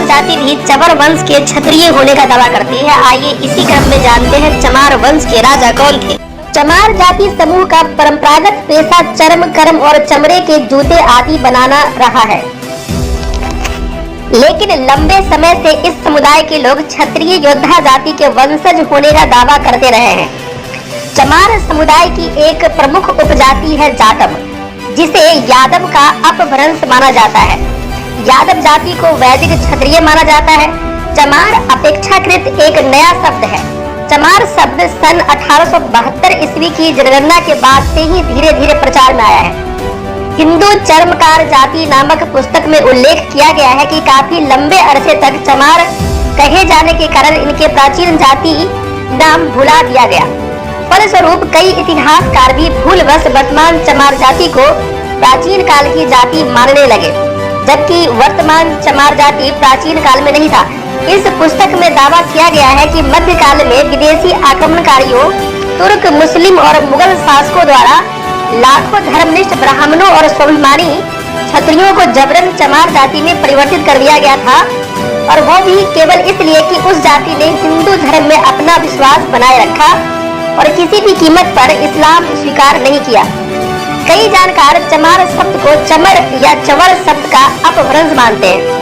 चमार जाति भी चवर वंश के क्षत्रिय होने का दावा करती है। आइए इसी क्रम में जानते हैं चमार वंश के राजा कौन थे। चमार जाति समूह का परंपरागत पेशा चर्म कर्म और चमड़े के जूते आदि बनाना रहा है, लेकिन लंबे समय से इस समुदाय के लोग क्षत्रिय योद्धा जाति के वंशज होने का दावा करते रहे हैं। चमार समुदाय की एक प्रमुख उपजाति है जाटव, जिसे यादव का अपभ्रंश माना जाता है। यादव जाति को वैदिक क्षत्रिय माना जाता है। चमार अपेक्षाकृत एक नया शब्द है। चमार शब्द सन 1872 ईस्वी की जनगणना के बाद से ही धीरे धीरे प्रचार में आया है। हिंदू चर्मकार जाति नामक पुस्तक में उल्लेख किया गया है कि काफी लंबे अरसे तक चमार कहे जाने के कारण इनके प्राचीन जाति नाम भुला दिया गया। फलस्वरूप कई इतिहासकार भी भूलवश वर्तमान चमार जाति को प्राचीन काल की जाति मानने लगे, जबकि वर्तमान चमार जाति प्राचीन काल में नहीं था। इस पुस्तक में दावा किया गया है कि मध्यकाल में विदेशी आक्रमणकारियों, तुर्क, मुस्लिम और मुगल शासकों द्वारा लाखों धर्मनिष्ठ ब्राह्मणों और स्वाभिमानी क्षत्रियों को जबरन चमार जाति में परिवर्तित कर दिया गया था, और वो भी केवल इसलिए कि उस जाति ने हिंदू धर्म में अपना विश्वास बनाए रखा और किसी भी कीमत पर इस्लाम स्वीकार नहीं किया। कई जानकार चमार शब्द को चमर या चवर शब्द का अपभ्रंश मानते हैं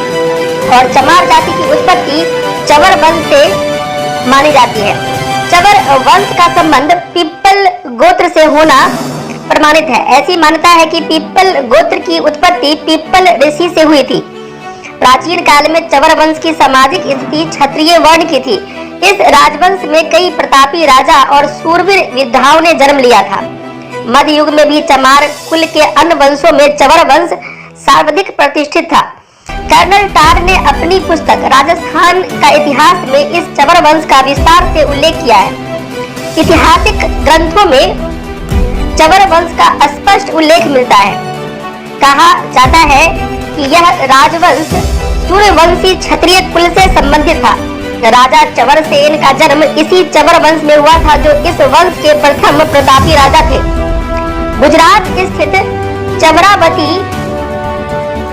और चमार जाति की उत्पत्ति चवर वंश से मानी जाती है। चवर वंश का संबंध पीपल गोत्र से होना प्रमाणित है। ऐसी मान्यता है कि पीपल गोत्र की उत्पत्ति पीपल ऋषि से हुई थी। प्राचीन काल में चवर वंश की सामाजिक स्थिति क्षत्रिय वर्ण की थी। इस राजवंश में कई प्रतापी राजा और सूरवीर योद्धाओं ने जन्म लिया था। मध्य युग में भी चमार कुल के अन्य वंशों में चवर वंश सर्वाधिक प्रतिष्ठित था। कर्नल टार ने अपनी पुस्तक राजस्थान का इतिहास में इस चवर वंश का विस्तार से उल्लेख किया है। ऐतिहासिक ग्रंथों में चवर वंश का स्पष्ट उल्लेख मिलता है। कहा जाता है कि यह राजवंश सूर्यवंशी क्षत्रिय कुल से संबंधित था। राजा चवरसेन का जन्म इसी चवर वंश में हुआ था, जो इस वंश के प्रथम प्रतापी राजा थे। गुजरात स्थित चवरावती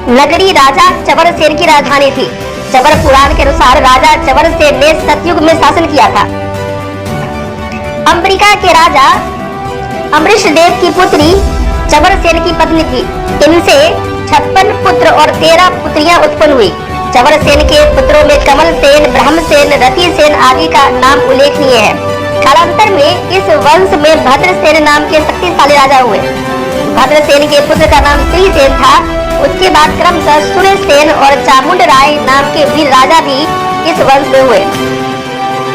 नगरी राजा चवरसेन की राजधानी थी। चवर पुराण के अनुसार राजा चवरसेन ने सतयुग में शासन किया था। अम्बिका के राजा अमरीश देव की पुत्री चवरसेन की पत्नी थी। इनसे 56 पुत्र और 13 पुत्रियां उत्पन्न हुई। चवरसेन के पुत्रों में कमल सेन, ब्रह्मसेन, रति सेन आदि का नाम उल्लेखनीय है। कालांतर में इस वंश में भद्रसेन नाम के शक्तिशाली राजा हुए। भद्रसेन के पुत्र का नाम श्रीसेन था। उसके बाद क्रमशः सूर्यसेन और चामुंड राय नाम के वीर राजा भी इस वंश में हुए।